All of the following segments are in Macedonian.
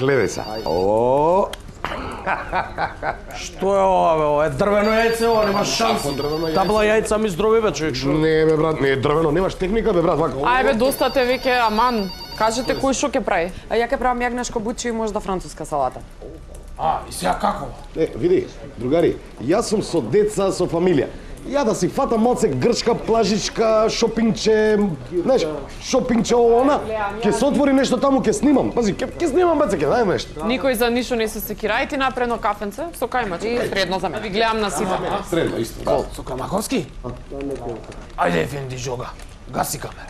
гледај се. О! Што е ова, бе? Ова е дрвено јајце, ова нема шанси. Табла јајца ми здрови, бе, човек, шо? Не, бе, брат, не е дрвено, немаш техника, бе, брат, вака. Ајде, доста те веќе, аман. Кажете кој шо ќе прави? Ја ќе правам јагнешко буче и можда француска салата. И сега како? Види, другари, јас сум со деца, со фамилија. Ја да си фатам малце грчка, плажичка, шопингче, знаеш, шопингче она, ќе се отвори нешто таму, ќе снимам. Пази, ќе снимам, баце, ќе најдем нешто. Никој за ништо не се секира, и ти напредно кафенце, со кајмач. И средно за мене. Ви гледам на сите. Средно, исто. Кол, со Камаковски? Ајде, Ефенди, жога. Гаси камера.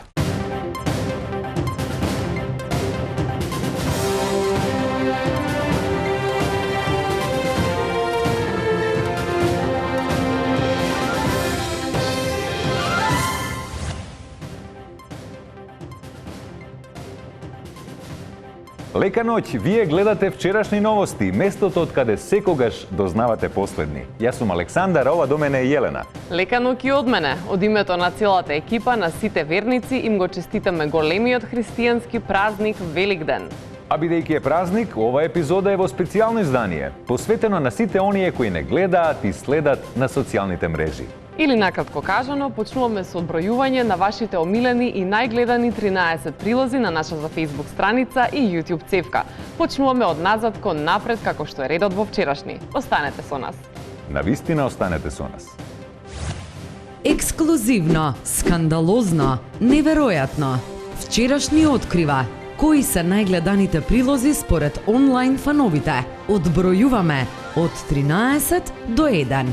Лека ноќ, вие гледате вчерашни новости, местото од каде секогаш дознавате последни. Јас сум Александар, ова до мене е Јелена. Лека ноќ и од мене. Од името на целата екипа, на сите верници, им го честитаме големиот христијански празник Великден. А бидејќи е празник, ова епизода е во специјално издание, посветено на сите оние кои не гледаат и следат на социјалните мрежи. Или накратко кажано, почнуваме со одбројување на вашите омилени и најгледани 13 прилози на нашата Facebook страница и YouTube цевка. Почнуваме од назад кон напред, како што е редот во вчерашни. Останете со нас. Навистина останете со нас. Ексклузивно, скандалозно, неверојатно. Вчерашни открива кои се најгледаните прилози според онлайн фановите. Одбројуваме од 13 до 1.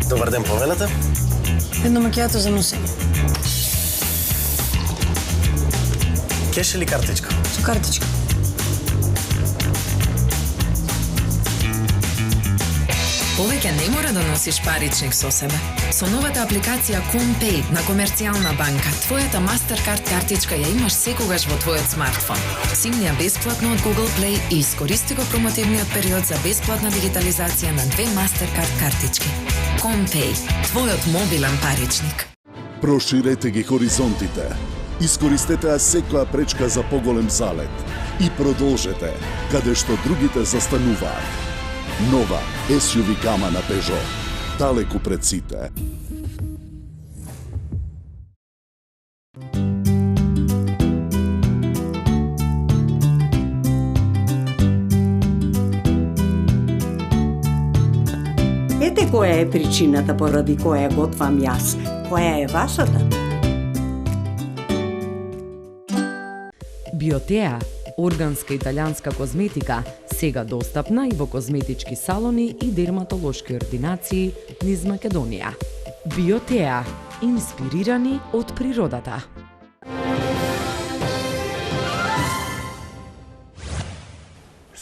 Добар ден, повелете. Едно макијато за носење. Кеш или картичка? Со картичка. Повеќе не мора да носиш паричник со себе. Со новата апликација ComPay на Комерцијална банка, твојата Mastercard картичка ја имаш секогаш во твојот смартфон. Симни ја бесплатно од Google Play и искористи го промотивниот период за бесплатна дигитализација на 2 Mastercard картички. ComPay, твојот мобилен паричник. Проширете ги хоризонтите. Искористете секоја пречка за поголем залет и продолжете каде што другите застануваат. Нова SUV гама на Peugeot. Далеку пред сите. Ете која е причината поради која готвам јас. Која е вашата? Биотеа, органска италијанска козметика, сега достапна и во козметички салони и дерматолошки ординации низ Македонија. Биотеа, инспирирани од природата.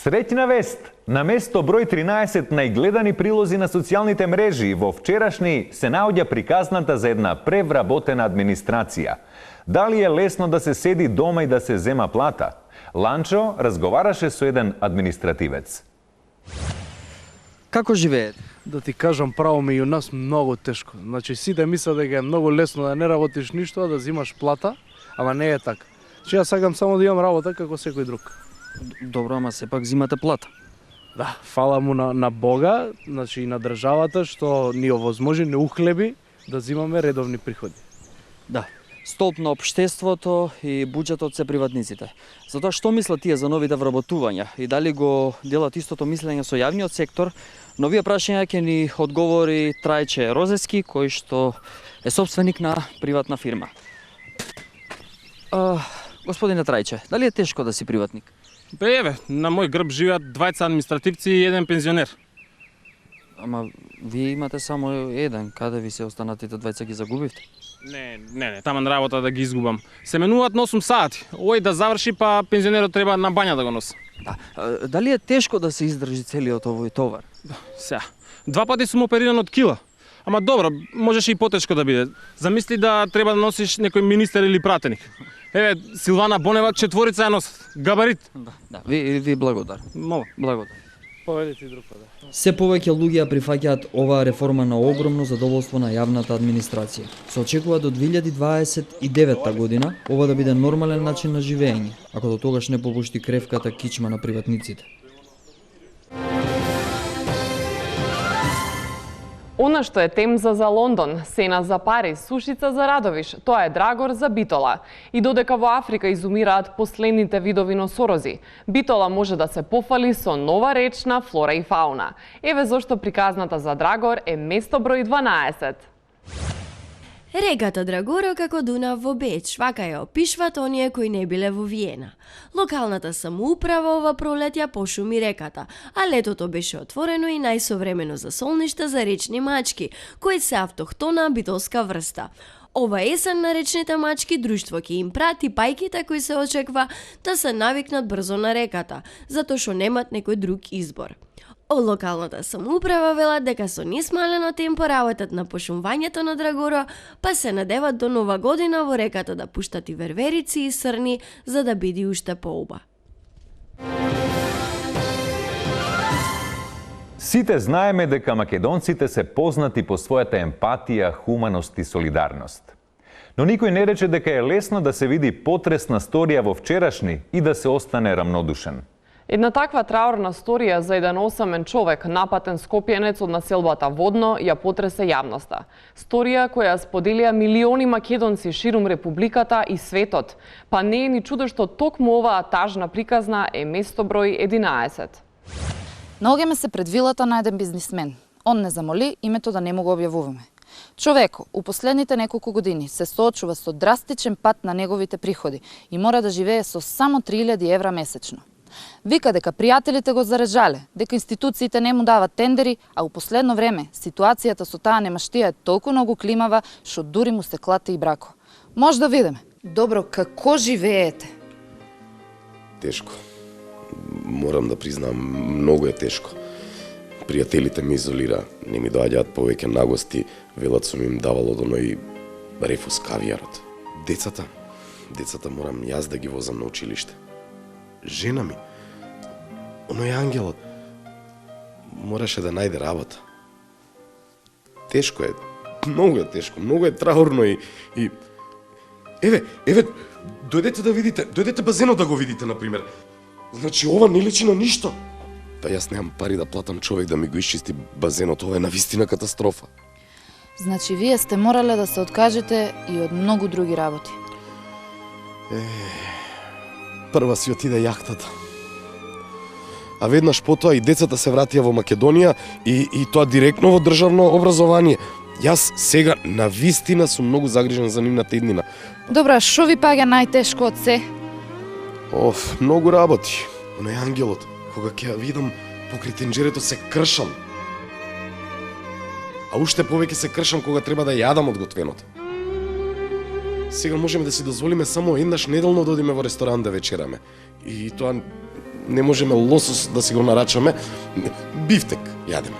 Среќна вест! На место број 13 најгледани прилози на социјалните мрежи во вчерашни се наоѓа приказната за една превработена администрација. Дали е лесно да се седи дома и да се зема плата? Ланчо разговараше со еден административец. Како живеете? Да ти кажам право, ми и у нас многу тешко. Значи сите мислат дека е многу лесно да не работиш ништо, а да зимаш плата, ама не е така. Че ја сакам само да имам работа како секој друг. Добро, ама сепак зимате плата. Да, фала му на Бога, значи и на државата што ни овозможи, не ухлеби да зимаме редовни приходи. Да. Столб на општеството и буџетот се приватниците. Затоа што мислат тие за новите вработувања и дали го делат истото мислење со јавниот сектор? Новија прашања ќе ни одговори Трајче Розески, кој што е собственик на приватна фирма. Господине Трајче, дали е тешко да си приватник? Еве, на мој грб живеат двајца административци и еден пензионер. Ама вие имате само еден, каде ви се останатите двајца ги загубивте? Не, таман работа да ги изгубам. Се менуваат на 8 сати. Овој да заврши, па пензионерот треба на бања да го носи. Да. Дали е тешко да се издржи целиот овој товар? Сега, 2 пати сум опериран од кила. Ама добро, можеше и потешко да биде. Замисли да треба да носиш некој министер или пратеник. Еве, Силвана Бонева 4 ја носат. Габарит. Да, ви благодарам. Мола. Благодарам. Поведете и друг пат. Се повеќе луѓе ја прифаќаат оваа реформа на огромно задоволство на јавната администрација. Се очекува до 2029 година ова да биде нормален начин на живење, ако до тогаш не попушти кревката кичма на приватниците. Она што е Темза за Лондон, Сена за Париз, Сушица за Радовиш, тоа е Драгор за Битола. И додека во Африка изумираат последните видови носорози, Битола може да се пофали со нова речна флора и фауна. Еве зошто приказната за Драгор е место број 12. Реката Драгоро како Дунав во Беч, вака ја опишват оние кои не биле во Виена. Локалната самоуправа ова пролет ја пошуми реката, а летото беше отворено и најсовремено за солништа за речни мачки, кои се автохтона битолска врста. Ова есен на речните мачки друштво ќе им прати пајките кои се очеква да се навикнат брзо на реката, затоа што немат некој друг избор. Од локалната самоуправа велат дека со нисмалено темпо работат на пошумвањето на Драгоро, па се надеват до нова година во реката да пуштат и верверици и срни за да биде уште поуба. Сите знаеме дека македонците се познати по својата емпатија, хуманост и солидарност. Но никој не рече дека е лесно да се види потресна сторија во вчерашни и да се остане рамнодушен. Една таква траурна сторија за еден осамен човек, напатен скопјенец од населбата Водно, ја потресе јавноста. Сторија која споделија милиони македонци ширум републиката и светот. Па не е ни чудо што токму оваа тажна приказна е место број 11. Наоѓаме се пред вилата на еден бизнисмен. Он не замоли името да не му го објавуваме. Човеко, у последните неколку години се соочува со драстичен пат на неговите приходи и мора да живее со само 3000 евра месечно. Вика дека пријателите го зарежале, дека институциите не му дават тендери, а у последно време ситуацијата со таа немаштија е толку многу климава, што дури му се клате и брако. Може да видиме. Добро, како живеете? Тешко. Морам да признам, многу е тешко. Пријателите ме изолира, не ми доаѓаат повеќе нагости, велат сум им давал од оној рефус кавијарот. Децата морам јас да ги возам на училиште. Жена ми, оној ангелот, мораше да најде работа. Тешко е, многу е тешко, многу е траурно и... Еве, дојдете да видите, дојдете базенот да го видите, например. Значи, ова не личи на ништо. Па јас немам пари да платам човек да ми го исчисти базенот, ова е навистина катастрофа. Значи, вие сте морале да се откажете и од многу други работи. Прва си отиде јахтата. А веднаш потоа и децата се вратија во Македонија и тоа директно во државно образование. Јас сега на вистина сум многу загрижен за нивната иднина. Добра, шо ви паѓа најтешко од се? Многу работи. Оној ангелот, кога ќе ја видам покрај тенџерето се кршам. А уште повеќе се кршам кога треба да јадам од готвеното. Сега можеме да си дозволиме само еднаш неделно да одиме во ресторан да вечераме. И тоа не можеме лосос да си го нарачаме, бифтек јадеме.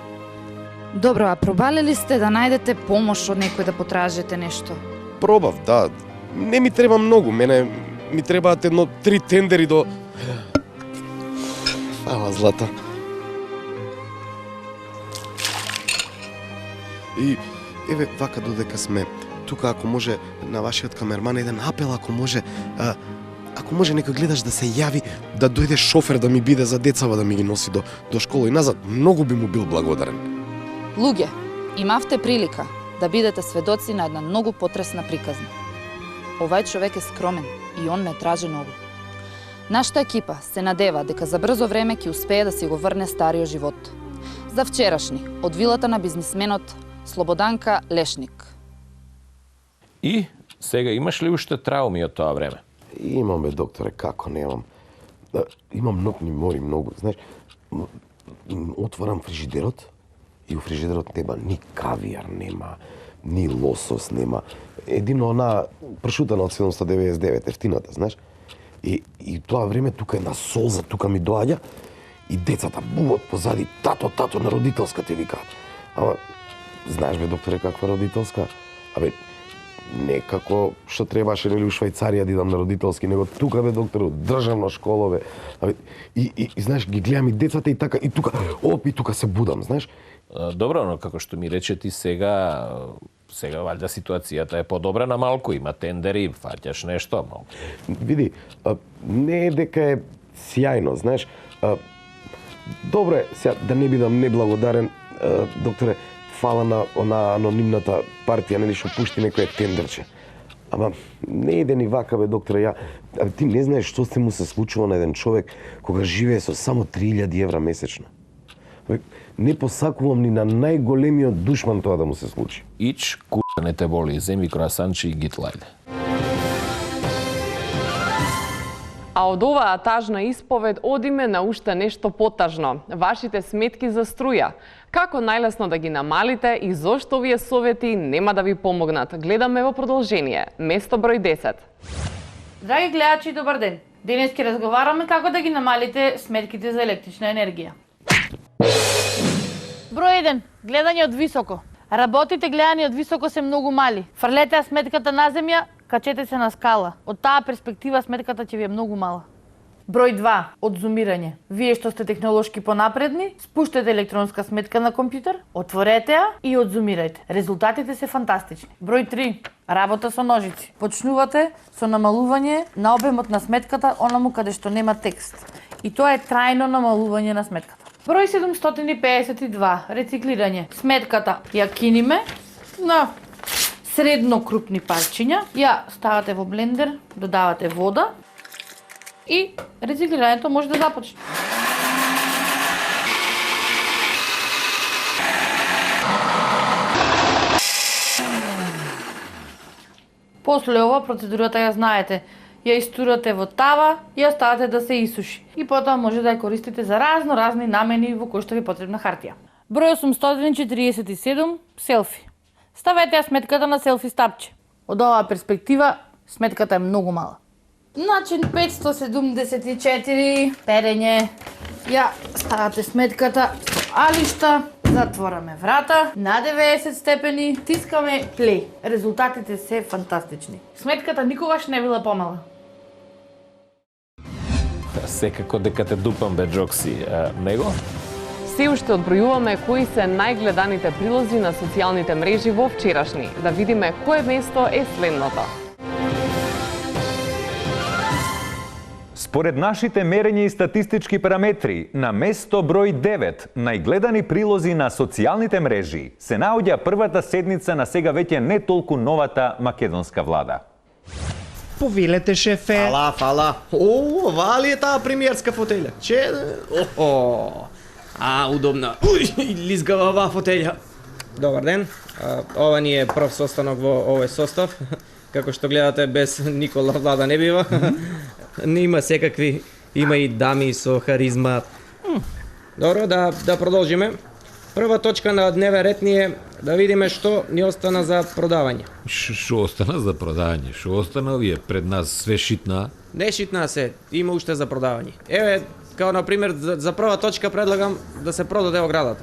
Добро, а пробале ли сте да најдете помош од некој да потражите нешто? Пробав, да. Не ми треба многу, мене ми требаат 3 тендери до... Фала, Злата. И еве вака додека сме тука, ако може на вашиот камерман еден апел, ако може некој гледаш да се јави, да дојде шофер да ми биде за децава да ми ги носи до школа и назад, многу би му бил благодарен. Луѓе, имавте прилика да бидете сведоци на една многу потресна приказна. Овај човек е скромен и он не тражи многу. Нашата екипа се надева дека за брзо време ќе успее да си го врне стариот живот. За вчерашни, од вилата на бизнисменот Слободанка Лешник. И сега имаш ли уште трауми од тоа време? Имаме, докторе, како немам. Имам нокни мори многу, знаеш. Отворам фрижидерот и у фрижидерот нема ни кавијар, нема ни лосос, нема. Едино она пршутана од 799, ефтината, знаеш. И тоа време тука една солза, тука ми доаѓа и децата буват позади, тато на родителска те викаат. Ама, знаеш бе, докторе, каква родителска? Абе, некако што требаше нели у Швајцарија да идам на родителски, него тука бе доктору, државна школа бе. И знаеш, ги гледам и децата и така, и тука се будам, знаеш. Добро, но како што ми рече ти сега валјда ситуацијата е подобрена малку, има тендери, фаќаш нешто малку. Види, не е дека е сјајно, знаеш. Добро е, сега да не бидам неблагодарен, докторе, фала на она анонимната партија, нели што пушти некој тендерче. Ама не иде ни вака бе, докторе, ти не знаеш што се му се случува на еден човек кога живее со само 3000 евра месечно. Не посакувам ни на најголемиот душман тоа да му се случи. Ич, не те боли, земи круасанчи и гитлајде. А од оваа тажна исповед одиме на уште нешто потажно. Вашите сметки за струја. Како најлесно да ги намалите и зошто овие совети нема да ви помогнат? Гледаме во продолжение. Место број 10. Драги гледачи, добар ден. Денес ќе разговараме како да ги намалите сметките за електрична енергија. Број 1. Гледање од високо. Работите гледани од високо се многу мали. Фрлете сметката на земја, качете се на скала. Од таа перспектива сметката ќе ви е многу мала. Број 2. Одзумирање. Вие што сте технолошки понапредни, спуштете електронска сметка на компјутер, отворете ја и одзумирајте. Резултатите се фантастични. Број 3. Работа со ножици. Почнувате со намалување на обемот на сметката, онаму каде што нема текст. И тоа е трајно намалување на сметката. Број 752. Рециклирање. Сметката ја киниме на средно крупни парчиња, ја ставате во блендер, додавате вода и рециклирањето може да започне. После ова процедурата ја знаете. Ја истурате во тава и ја ставате да се исуши. И потоа може да ја користите за разни намени во кои што ви потребна хартија. Број 847. Селфи. Ставете ја сметката на селфи стапче. Од оваа перспектива, сметката е многу мала. Начин 574. Перење. Ја ставате сметката со алишта, затвораме врата, на 90 степени, тискаме плей. Резултатите се фантастични. Сметката никогаш не била помала. Секако дека те дупам бе, Джокси. Него? Се уште одбројуваме кои се најгледаните прилози на социјалните мрежи во вчерашни. Да видиме кое место е следното. Според нашите мерења и статистички параметри, на место број 9 најгледани прилози на социјалните мрежи се наоѓа првата седница на сега веќе не толку новата македонска влада. Повелете, шефе. Фала. О, ова ли е таа премиерска фотелја? Удобна. Лизгава оваа фотелја. Добар ден. Ова ни е прв состанок во овој состав. Како што гледате, без Никола влада не бива. Не има секакви, има и дами со харизма. Добро, да продолжиме. Прва точка на дневен ред ни е да видиме што ни остана за продавање. Што остана за продавање? Што остана овие пред нас све шитна? Не шитна се, има уште за продавање. Еве, као на пример за прва точка предлагам да се продаде оградата.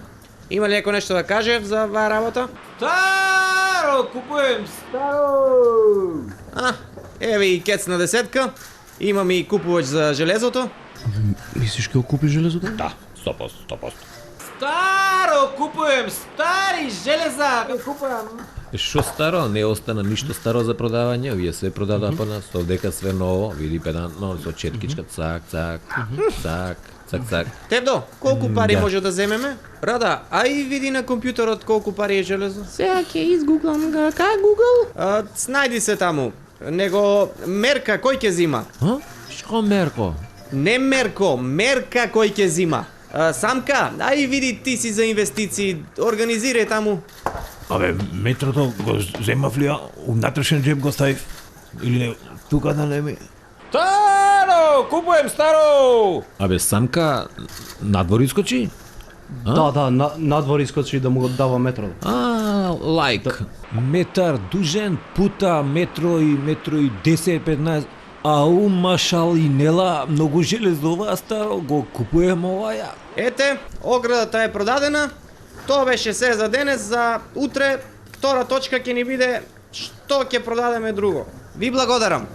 Има ли некој нешто да каже за оваа работа? Старо, купуем старо. Еве и кец на десетка. Имам и купувач за железото. Мислиш ќе купи железото? Да, 100%. Старо, купуем стари железа. Купувам. Што старо? Не остана ништо старо за продавање, овие све продадоа по нас, овдека све ново, види педанно, со четкичка, цак. Тевдо, колку пари може да земеме? Рада, ај види на компјутерот колку пари е железо. Сега ќе изгуглам го. Кај Google? Снајди се таму. Него мерка кој ќе зима? Што мерко? Не мерко, мерка кој ќе зима. Самка, ај види ти си за инвестиции, организирај таму. Абе, метрото го земав ли ја? У внатрешен джеб го ставив? Или не, тука да не ми? Старо, купуем старо. Абе, Самка, надвор искочи? Да, надвор искочи да му го дава метрото. Лайк. Метар дужен пута метро и 10-15. Ау, машал и нела, многу железова старо, го купуем оваја. Ете, оградата е продадена. Тоа беше се за денес, за утре втора точка ќе ни биде Што ќе продадеме друго? Ви благодарам.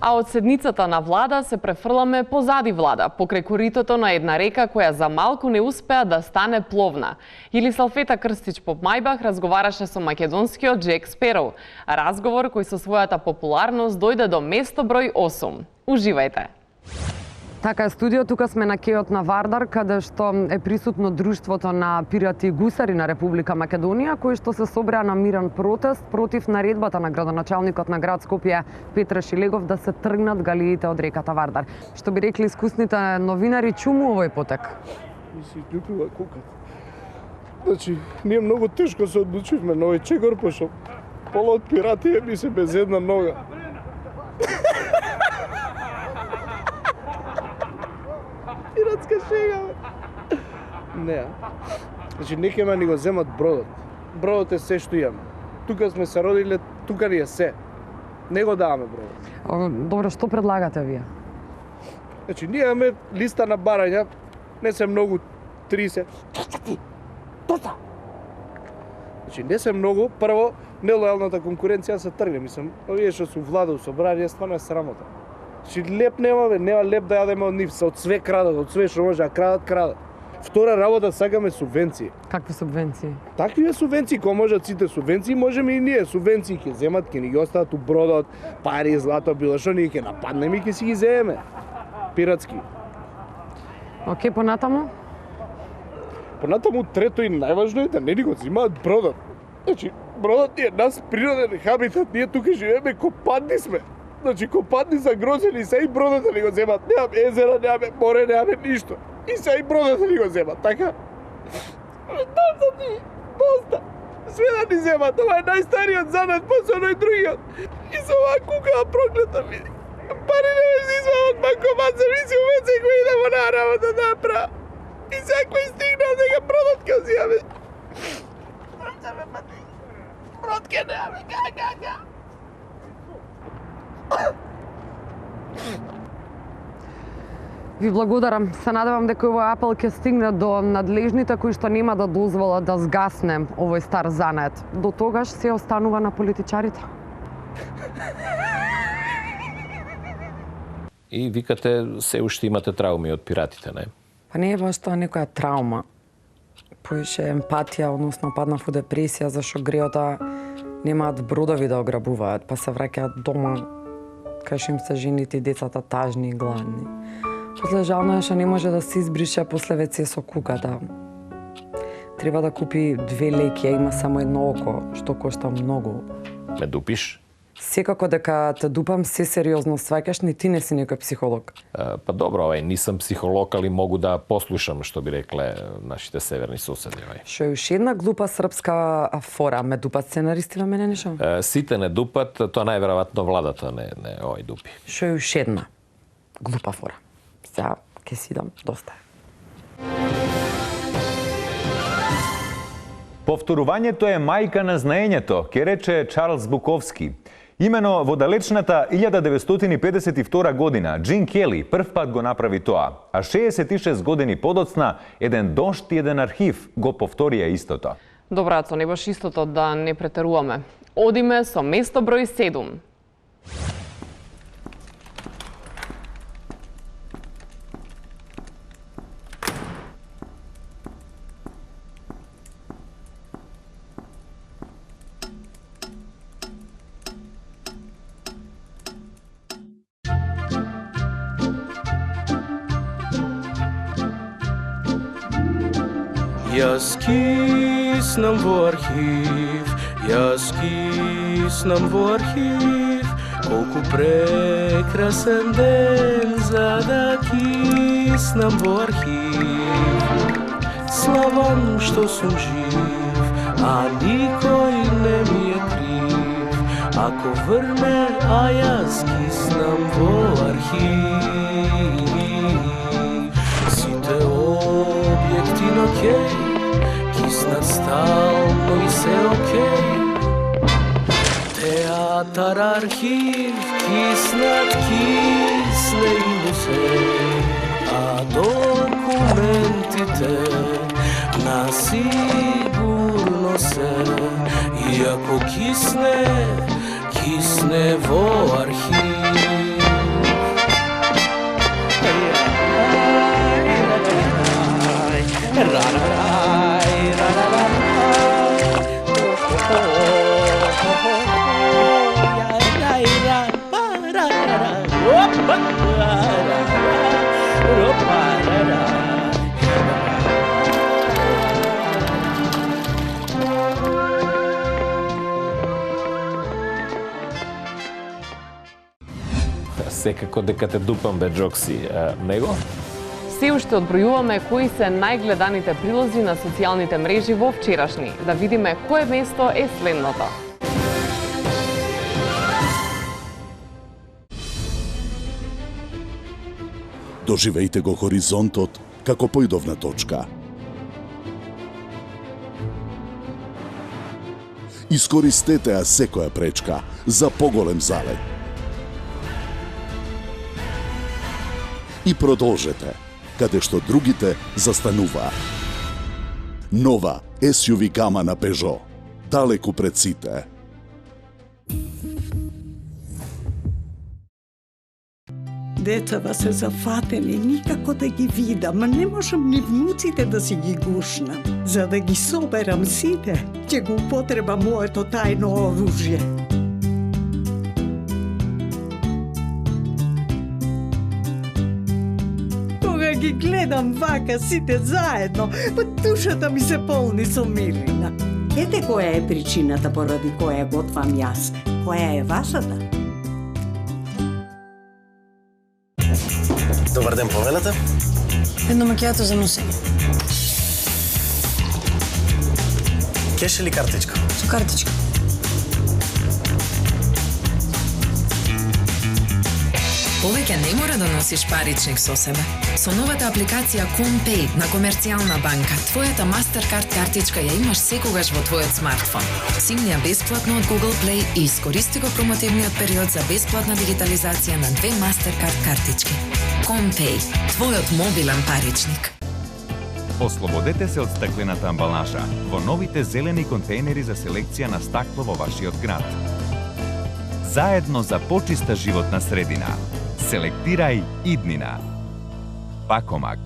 А од седницата на влада се префрламе позади влада, покрај коритото на една река која за малку не успеа да стане пловна. Елисалфета Крстич Попмајбах разговараше со македонскиот Джек Спероу. Разговор кој со својата популарност дојде до место број 8. Уживајте! Така е студио, тука сме на кејот на Вардар, каде што е присутно друштвото на пирати и гусари на Република Македонија, кои што се собреа на мирен протест против наредбата на градоначалникот на град Скопје Петре Шилегов да се тргнат галиите од реката Вардар. Што би рекли искусните новинари, чуму овој потек? Ми се љупува кукат. Значи, ние многу тешко се одлучивме на овој чегор, пошто пола од пиратија ми се без една нога. Пиратска шега, бе. Не. Значи, некема ни го земат бродот. Бродот е се што имаме. Тука сме се родиле, тука ни е се. Не го даваме бродот. Добро, што предлагате вие? Значи, ние имаме листа на барања, не се многу, 30. Значи, не се многу, прво, нелојалната конкуренција се тргне, мислам, овие што се влада у собрание, стварно е срамота. Значи, леп нема, бе, нема леп да јадеме од нив, се од све крадат, од све што може да крадат. Втора работа, сакаме субвенции. Какви субвенции? Такви е субвенции, кој можат сите субвенции, можеме и ние. Субвенции ќе земат, ќе ни ги остават у бродот, пари, злато, било што, ние ќе нападнеме и ќе си ги земеме. Пиратски. Океј, понатаму? Понатаму трето и најважно е да не ни го земаат бродот. Значи, бродот е нас природен хабитат, ние тука живееме копадни сме. Значи, копадни са грозени, се и бродот да ни го земат. Немаме езера, немаме море, немаме ништо. И се и бродот да ни го земат, така? Доста ти, доста. Све да ни земат, ова е најстариот занат, после оној другиот. И со оваа кука проклета ми. Пари не ме изма од банкомат, за ми си увеце кој идемо на работа да направа. И сега кој стигнал дека бродот ке озијаме. Брод ке немаме, га. Ви благодарам. Се надевам дека овој апел ќе стигне до надлежните кои што нема да дозволат да згасне овој стар занет. До тогаш се останува на политичарите. И викате, се уште имате трауми од пиратите, не? Па не е баш тоа некоја траума. Поише емпатија, односно паднав во депресија, зашто греота немаат бродови да ограбуваат, па се враќаат дома, кај што им се жените и децата тажни и гладни. После жално е што не може да се избрише после веќе со куката. Треба да купи 2 леки, а има само едно око, што кошта многу. Ме дупиш? Секако дека те дупам, се сериозно сваќаш, ни ти не си некој психолог. Па добро, нисам психолог, али могу да послушам што би рекле нашите северни соседи. Што е уште една глупа српска фора, ме дупат сценаристи на мене нешто? Сите не дупат, тоа најверојатно владата не овој дупи. Што е уште една глупа фора. Сега ќе си дам доста. Повторувањето е мајка на знаењето, ке рече Чарлс Буковски. Имено во далечната 1952 година Джин Кели прв пат го направи тоа, а 66 години подоцна еден дошт и еден архив го повторија истото. Добрацо, не баш истото, да не претеруваме. Одиме со место број 7. Јас киснам во архив, јас киснам во архив, колку прекрасен ден за да киснам во архив. Славам што сум жив, а никој не ми е крив. Ако врне, а јас киснам во архив. Сите објекти на киснат стално и се окей. Театар, архив, киснат, кисне и музеј. А документите na sigurno se, iako kisne vo arhiv. Секако дека те дупам бе Джокси. Него? Се уште одбројуваме кои се најгледаните прилози на социјалните мрежи во вчерашни. Да видиме кое место е следното. Доживејте го хоризонтот како појдовна точка. Искористете ја секоја пречка за поголем залет. И продолжете, каде што другите застануваат. Нова SUV гама на Peugeot, далеку пред сите. Децава се зафатени, никако да ги видам, не можам ни внуците да си ги гушнам. За да ги соберам сите, ќе го употреба моето тајно оружје. Кога ги гледам вака сите заедно, душата ми се полни со мирина. Ете која е причината поради која готвам јас. Која е вашата? Добар ден, повелете. Едно макијато за носење. Кеш или картичка? Со картичка. Повеќе не мора да носиш паричник со себе. Со новата апликација ComPay на Комерцијална банка, твојата Mastercard картичка ја имаш секогаш во твојот смартфон. Симни ја бесплатно од Google Play и искористи го промотивниот период за бесплатна дигитализација на 2 Mastercard картички. ComPay, твојот мобилен паричник. Ослободете се од стаклената амбалажа во новите зелени контейнери за селекција на стакло во вашиот град. Заедно за почиста животна средина. Селектирај иднина. Пакомак.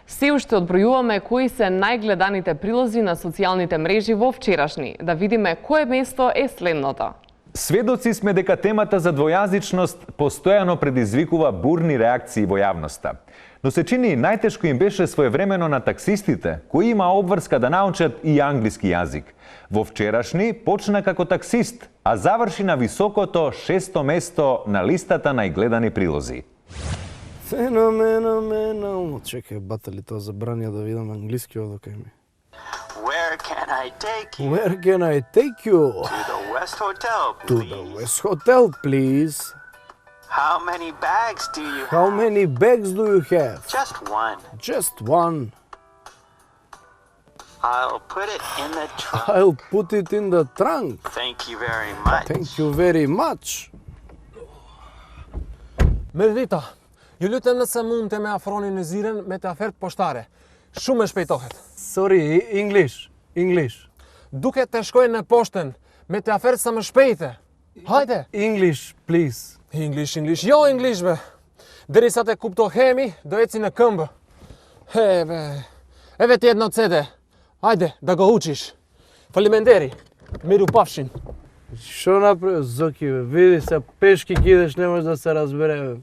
Се уште одбројуваме кои се најгледаните прилози на социјалните мрежи во вчерашни. Да видиме кое место е следното. Сведоци сме дека темата за двојазичност постојано предизвикува бурни реакции во јавноста. Но се чини најтешко им беше своевремено на таксистите, кои има обврска да научат и англиски јазик. Во вчерашни почна како таксист, а заврши на високото 6-то место на листата најгледани прилози. Феноменално. Чекај, батали, тоа забранија да видам англиски одока ми. Where can I take you? Where can I take you? To the West Hotel, please. To the West Hotel, please. How many bags do you have? How many bags do you have? Just one. Just one. I'll put it in the trunk. I'll put it in the trunk. Thank you very much. Thank you very much. Мердита, ju lutem nëse mund të me afroni në ziren me të afert poshtare. Shumë e shpejtohet. Sorry, English. Duket të shkojnë në poshtën me të afert sa më shpejte. Hajde. English, please. English. Jo English be. Derisa të kuptohemi, do eci në këmbë. Eve ti jedno cede. Hajde, da go učiš. Falimenderi. Miru pafshin. Що направи, Зоки, бе? Види се, пешки кидеш, не може да се разбере, бе.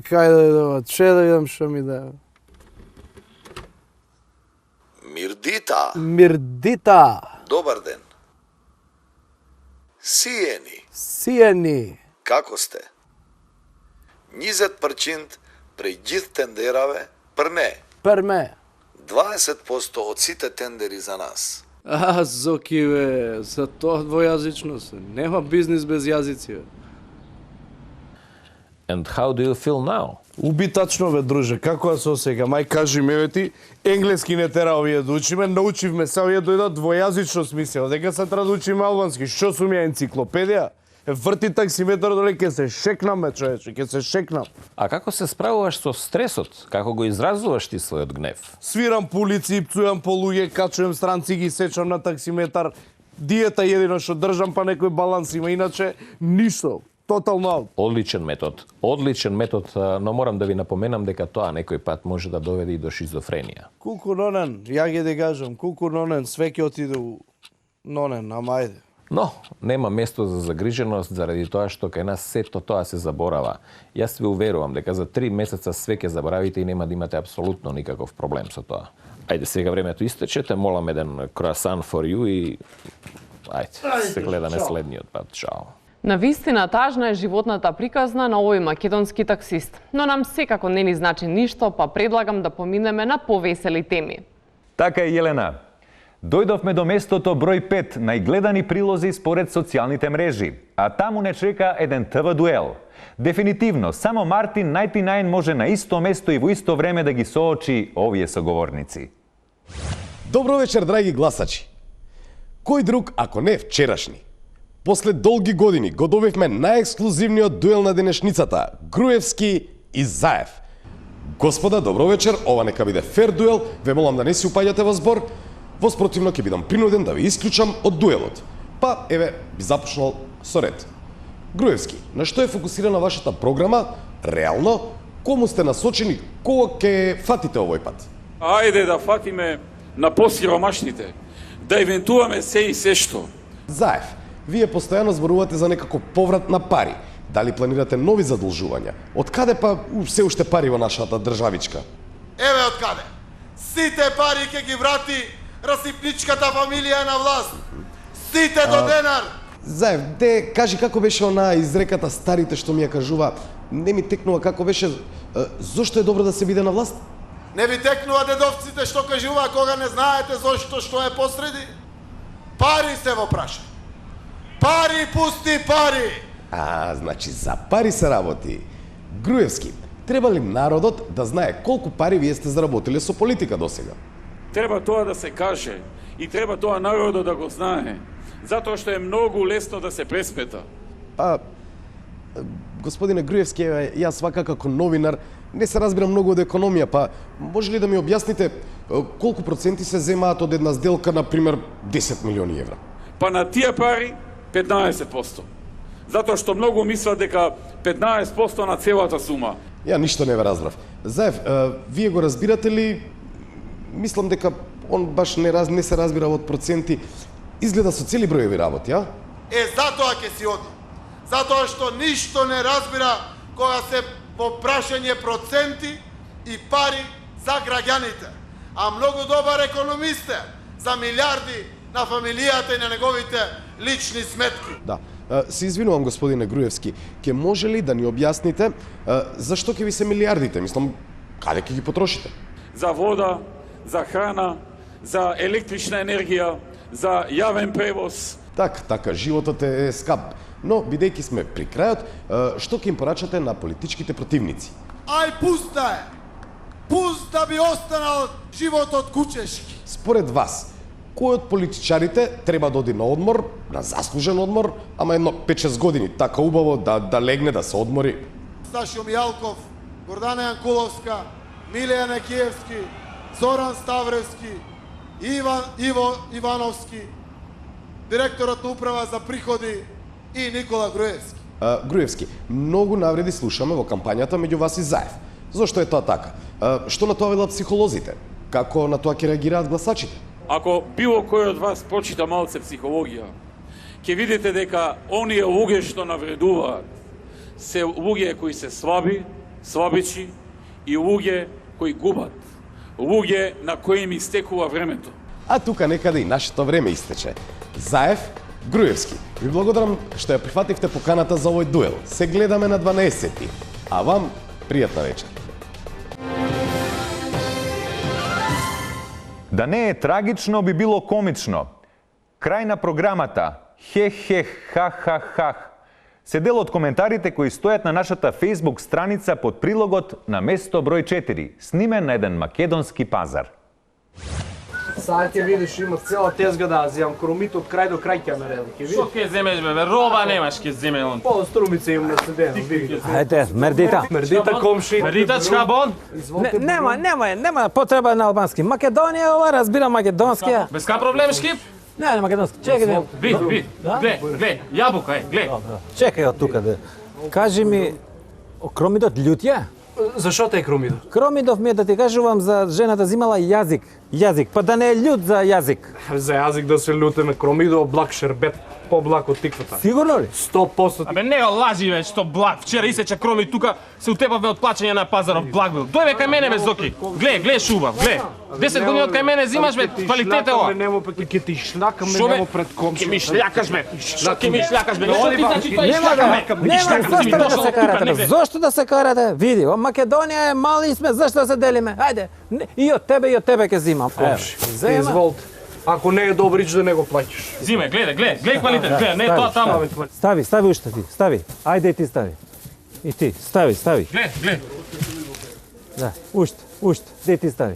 Кај да идем, че да идем, што ми да. Мирдита. Добар ден. Сиени. Како сте? 20% преј gjithë тендераве Перме. 20% од сите тендери за нас. Зоки, бе, за тоа двојазичност. Нема бизнис без јазици, бе. And how do you feel now? Убитачно, бе, друже, како се осеќам? Мај кажи ме, ти, енглески не тера овие да учиме, научивме се овие дојдат двојазичност, мислео, дека се треба да учиме албански. Што сум ја енциклопедија? Врти таксиметар доле, ке се шекнаме, човече, ке се шекнам. А како се справуваш со стресот? Како го изразуваш ти својот гнев? Свирам по улици, пцујам по луѓе, качувам странци, ги сечам на таксиметар. Диета едино што држам, па некој баланс има, иначе ништо. Тотално аут. Одличен метод, но морам да ви напоменам дека тоа некој пат може да доведе и до шизофренија. Куку нонен, ја ги да кажам, куку нонен, све ќе отиде у нонен, ама ајде. Но, нема место за загриженост заради тоа што кај нас сето тоа се заборава. Јас ви уверувам дека за 3 месеца све ќе заборавите и нема да имате апсолутно никаков проблем со тоа. Ајде, сега времето истече, молам еден круасан for you и ајде, се гледаме следниот пат. Чао. Навистина тажна е животната приказна на овој македонски таксист, но нам секако не ни значи ништо, па предлагам да поминеме на повесели теми. Така е, Јелена. Дојдовме до местото број 5 најгледани прилози според социјалните мрежи, а таму не чека еден ТВ дуел. Дефинитивно, само Мартин 99 може на исто место и во исто време да ги соочи овие соговорници. Добро вечер, драги гласачи. Кој друг, ако не вчерашни? После долги години го добивме најексклузивниот дуел на денешницата – Груевски и Заев. Господа, добро вечер, ова нека биде фер дуел, ве молам да не си упаѓате во збор, воспротивно ќе бидам принуден да ви исклучам од дуелот. Па, еве, би започнал со ред. Груевски, на што е фокусирана вашата програма? Реално, кому сте насочени, кога ќе фатите овој пат? Ајде да фатиме на посиромашните, да евентуваме се и се што. Заев, вие постојано зборувате за некако поврат на пари. Дали планирате нови задолжувања? Од каде па се уште пари во нашата државичка? Еве од каде. Сите пари ќе ги врати расипничката фамилија на власт. Сите до денар. Заев, де кажи како беше она изреката старите што ми ја кажува, не ми текнува како беше, зошто е добро да се биде на власт? Не ви текнува дедовците што кажува кога не знаете зошто што е посреди? Пари се во праша. Пари, пусти пари! Значи за пари се работи. Груевски, треба ли народот да знае колку пари вие сте заработиле со политика досега? Треба тоа да се каже и треба тоа народот да го знае, затоа што е многу лесно да се преспета. Господине Груевски, јас свака како новинар не се разбирам многу од економија, па може ли да ми објасните колку проценти се земаат од една сделка, например 10 милиони евра? Па на тие пари 15%. Затоа што многу мислат дека 15% на целата сума. Ја ништо не ве разбрав. Заев, вие го разбирате ли? Мислам дека он баш не се разбира од проценти. Изгледа со цели броеви работи, а? Затоа ќе си оди. Затоа што ништо не разбира кога се во прашање проценти и пари за граѓаните. А многу добар економист е за милиарди на фамилијата и на неговите лични сметки. Да. Се извинувам, господине Груевски, ќе може ли да ни објасните зашто ќе ви се милиардите? Мислам, каде ќе ги потрошите? За вода, за храна, за електрична енергија, за јавен превоз. Така, животот е скап. Но, бидејќи сме при крајот, што ќе им порачате на политичките противници? Ај, пуста е! Пуст да би останал животот кучешки. Според вас, кој од политичарите треба да оди на одмор, на заслужен одмор, ама едно 5-6 години, така убаво да легне, да се одмори? Сташио Мијалков, Гордана Јанкуловска, Милеја Некиевски, Зоран Ставревски, Иво Ивановски, директорот на управа за приходи и Никола Груевски. Груевски, многу навреди слушаме во кампањата меѓу вас и Заев. Зошто е тоа така? Што на тоа велат психолозите? Како на тоа ќе реагираат гласачите? Ако било кој од вас прочита малце психологија, ќе видите дека оние луѓе што навредуваат се луѓе кои се слаби, слабичи и луѓе кои губат. Луѓе на кои им истекува времето. А тука некаде и нашето време истече. Заев, Груевски, ви благодарам што ја прифативте поканата за овој дуел. Се гледаме на 12-ти. А вам, пријатна вечер. Да не е трагично, би било комично. Крај на програмата. Хех, хах. Се дел од коментарите кои стојат на нашата Facebook страница под прилогот на место број 4, снимен на еден македонски пазар. Сега ќе видиш, имаш цела тезга да зимам кромит од крај до крај ќе мерели. Ќе Што видиш? ќе земеш бе? Роба немаш ќе земе он. По струмица им наседено, види. Ајде, мердита. Мердита комши. Мердита чкабон? Нема потреба на албански. Македонија, ова разбира македонски. Без ка проблем шкип? Не, македонски. Чекај. Ви, гле, јабука гле. Чекај од тука да. Кажи ми, Кромидот лют е? Зашо те е Кромидот? Кромидов ми е да ти кажувам за жената зимала јазик, па да не е лют за јазик. За јазик да се лутеме, Кромидо блак шербет, поблак од тиквата. Сигурно ли? 100%. Абе не лажи бе, што благ. Вчера исече Кроми тука, се утепавме од плачење на пазаров благ бил. Дојде кај мене бе Зоки. Гле шуба, гле. 10 години од кај мене зимаш бе, квалитет е ова. Немо пак ќе ти шлакаме Шо бе? немо пред комши. Ќе ми шлякаш бе. Ќе ми шлякаш бе. Што ти значи тоа Нема шлякаме? зошто да се карате? Зошто да се карате? Види, во Македонија е мали сме, зашто се делиме? Ајде, и од тебе ќе зимам. Комши, изволте. Ако не е добрич да не го плаќаш. Зиме, гледај квалитет, гледај, не тоа таму. Стави уште ти, стави. Ајде и ти стави. И ти, стави. Гле. Да, уште, де ти стави.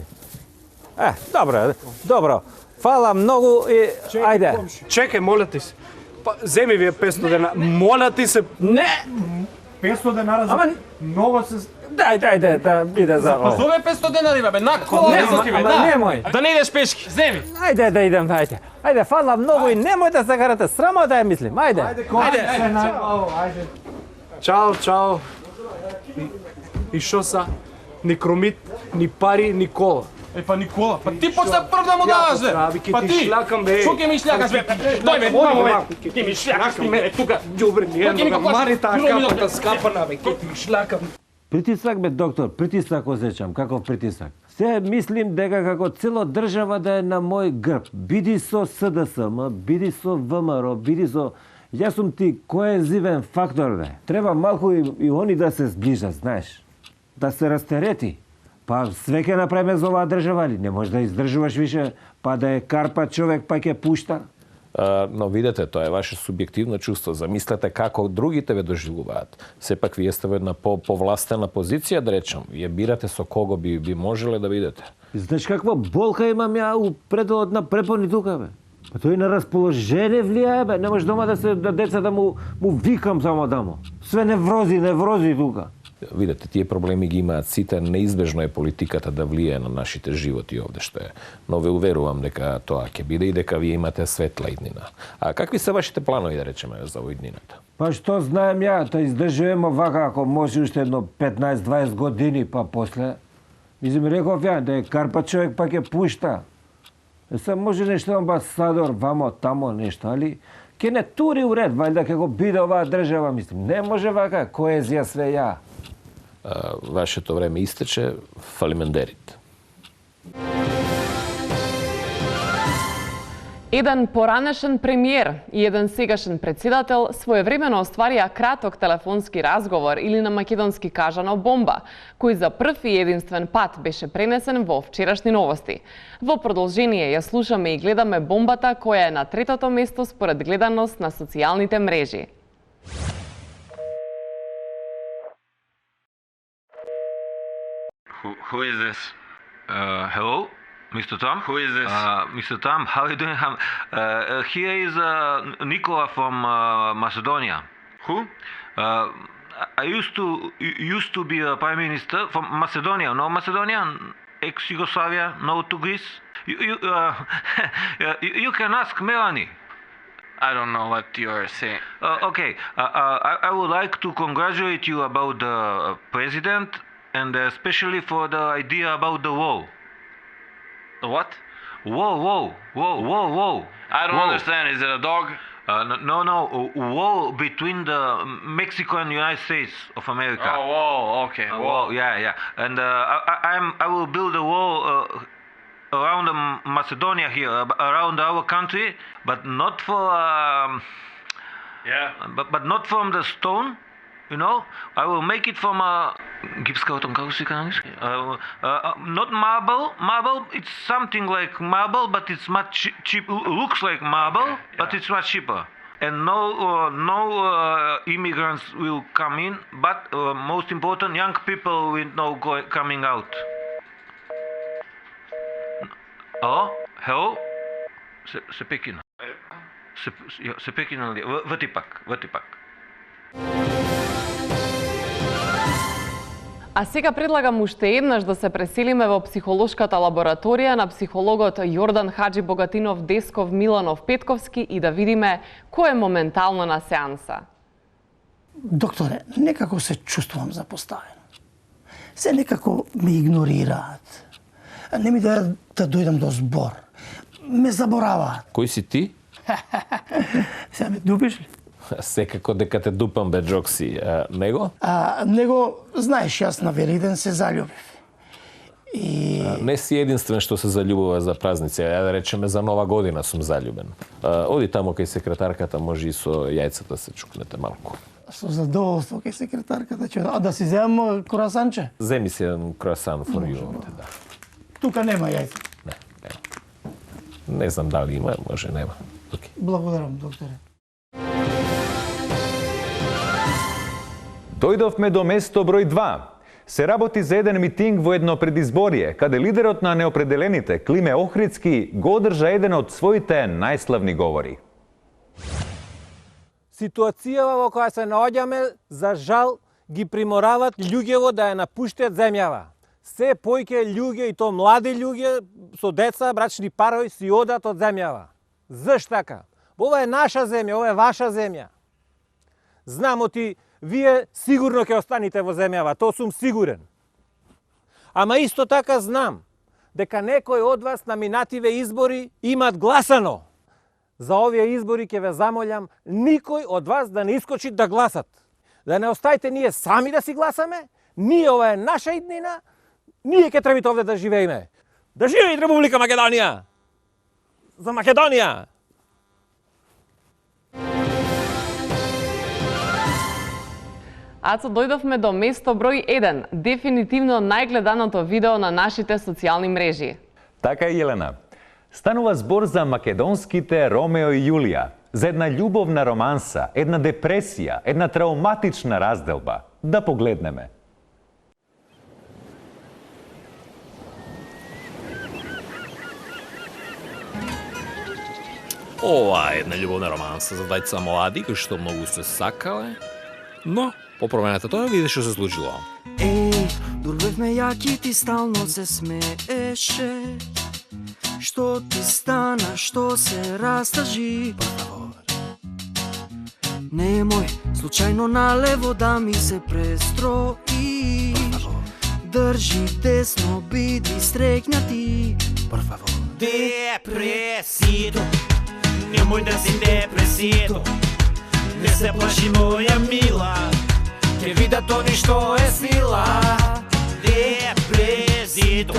Добро. Фала многу и ајде. Чекај, моля ти се. Па, земи вие 500 дена. Моля ти се. Не. 500 денара за ново се. Дај, да биде за Па ово. зове 500 денари бе, на кола Не, Зоки бе, ама да. немој. Да не идеш пешки, земи. Ајде да идем, ајде. Ајде, фала многу и немој да се карате, срамо да ја мислим. Ајде. Ајде. Чао. И шо са? Ни Кромит, ни пари, ни кола. Па Никола, па ти почна прв да му даваш бе. Па ти. Што ќе ми шлякаш бе? Дој бе, мамо бе. Ќе ми шлякаш ти мене тука. Ѓубре, ни Ќе ми едно го плашиш. мари таа капата скапана бе, ќе ти шлакам. Притисак бе, доктор, притисак осеќам. Каков притисак? Се мислим дека како цела држава да е на мој грб. Биди со СДСМ, биди со ВМРО, биди со... Јас сум ти коезивен фактор, бе. Треба малку и они да се сближат, знаеш. Да се растерети. Па све ќе направиме за оваа држава ли? Не може да издржуваш више, па да е карпа човек, па ќе пушта. Но видете, тоа е ваше субјективно чувство. Замислете како другите ве доживуваат. Сепак вие сте во една повластена позиција, да речам. Вие бирате со кого би можеле да бидете. Знаеш каква болка имам ја у пределот на препони тука, бе? Па тој на расположение влијае, бе. Не може дома да деца да му викам само дамо. Све неврози тука. Видете, тие проблеми ги имаат сите, неизбежно е политиката да влијае на нашите животи овде што е. Но ве уверувам дека тоа ќе биде и дека вие имате светла иднина. А какви се вашите планови, да речеме, за иднината? Па што знаем ја, да издржуваме вака, ако може уште едно 15-20 години, па после. Мислим, реков ја, да е карпа човек, па ќе пушта. Се може нешто амбасадор, вамо, тамо, нешто, али ќе не тури уред, вајда ќе го биде оваа држава, мислим. Не може вака, коезија све ја. Вашето време истече, фалимендерит. Еден поранешен премиер и еден сегашен председател своевремено остварија краток телефонски разговор или на македонски кажано бомба, кој за прв и единствен пат беше пренесен во вчерашни новости. Во продолжение ја слушаме и гледаме бомбата која е на третото место според гледаност на социјалните мрежи. Who is this? Hello, Mr. Tom? Who is this? Mr. Tom, how are you doing? Here is Nikola from Macedonia. Who? I used to be a prime minister from Macedonia. No Macedonia, ex-Yugoslavia, no to Greece. You can ask Melanie. I don't know what you're saying. Okay, I would like to congratulate you about the president and especially for the idea about the wall. The what? Wall. I don't understand. Is it a dog? No. Wall between the Mexico and United States of America. Oh, wall. Okay. Wall. Yeah. And I will build a wall around Macedonia here, around our country, but not for. But not from the stone. You know, I will make it from not marble. Marble, it's something like marble, but it's much cheap. Looks like marble, but it's much cheaper. And no immigrants will come in, but most important, young people will coming out. Oh. Hello? Se prekina. Se prekina ли? Врти пак. А сега предлагам уште еднаш да се преселиме во психолошката лабораторија на психологот Јордан Хаджи Богатинов, Десков, Миланов, Петковски и да видиме кој е моментално на сеанса. Докторе, некако се чувствувам запоставен. Се некако ме игнорираат. Не ми да дојдам до збор. Ме забораваат. Кој си ти? Сега ме дупиш ли? Секако дека те дупам, бе, Джокси. Него? Него, знаеш, јас на Велиден се заљубив. И... Не си единствен што се заљубува за празници. Ја да речеме за Нова година сум заљубен. Оди тамо кај секретарката, може и со јајцата се чукнете малку. Со задоволство кај секретарката ќе... А да си земам круасанче? Земи си еден круасан for you. Да. Тука нема јајца. Не знам дали има, може нема. Okay. Благодарам, докторе. Дојдовме до место број 2. Се работи за еден митинг во едно предизборие, каде лидерот на неопределените, Климе Охридски, го одржа еден од своите најславни говори. Ситуацијава во која се наоѓаме, за жал, ги приморават луѓево да ја напуштат земјава. Се појќе луѓе, и то млади луѓе со деца, брачни парови, си одат од земјава. Зашто така? Ова е наша земја, ова е ваша земја. Знам оти, вие сигурно ќе останете во земјава, то сум сигурен. Ама исто така знам дека некој од вас на минативе избори имат гласано. За овие избори ќе ве замолам никој од вас да не искочи да гласат. Да не оставите ние сами да си гласаме, ние ова е наша иднина, ние ќе требите овде да живееме. Да живее Република Македонија! За Македонија! Ацо, дојдовме до место број 1, дефинитивно најгледаното видео на нашите социјални мрежи. Така е, Јелена. Станува збор за македонските Ромео и Јулија, за една љубовна романса, една депресија, една трауматична разделба. Да погледнеме. Ова е една љубовна романса за двајца млади кои што многу се сакале, но по промената тоа види што се случило. Дурвевме јаки, ти стално се смееше. Што ти стана, што се растажи? Немој случајно налево да ми се престроиш. Држи десно, биди среќнати. Депресито, немој да си депресито. Не се плаши моја мила, ке видат они што е сила. Депресито,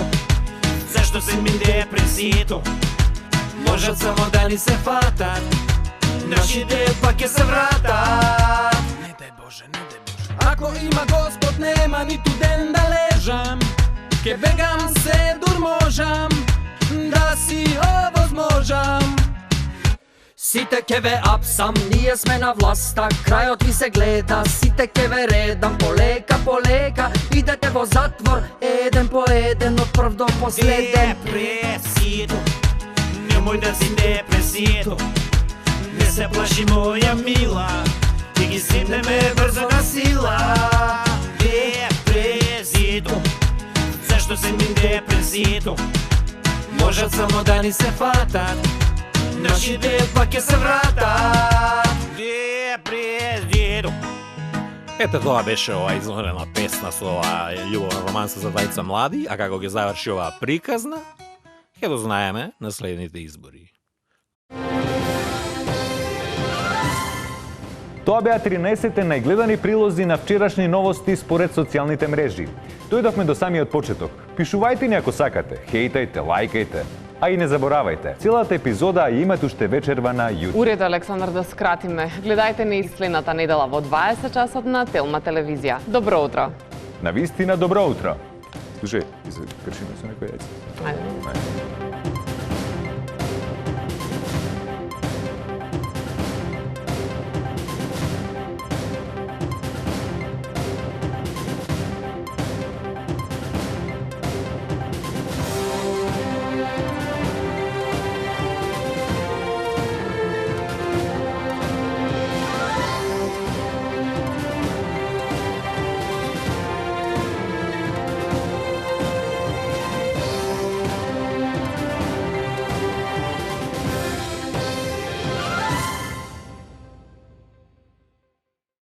зашто се ми депресито? Можат само да ни се фатат, нашите пак ќе се вратат. Не дај Боже, не дај Боже. Ако има Господ, нема ниту ден да лежам. Ке бегам се дур можам, да си овозможам. Сите ке ве апсам, ние сме на власта, крајот ви се гледа, сите ке ве редам, полека, полека, идете во затвор, еден по еден, од прв до последен. Депресито, немој да си депресито, не се плаши моја мила, ќе ги сипнеме брзо на сила. Депресито, зашто се ми депресито, можат само да ни се фатат, нашите пак ќе се вратат. Депресито. Ете тоа беше ова изонена песна со ова љубовна романса за двајца млади, а како ќе заврши оваа приказна, ќе го знаеме на следните избори. Тоа беа 13 најгледани прилози на вчерашни новости според социјалните мрежи. Дојдовме до самиот почеток. Пишувајте ни ако сакате, хејтајте, лајкајте. А и не заборавајте, целата епизода ја имате уште вечерва на YouTube. Уред, Александар, да скратиме. Гледајте не следната недела во 20 часот на Телма телевизија. Добро утро. На вистина, добро утро. Слушај, кршиме со некој јајце. Ајде.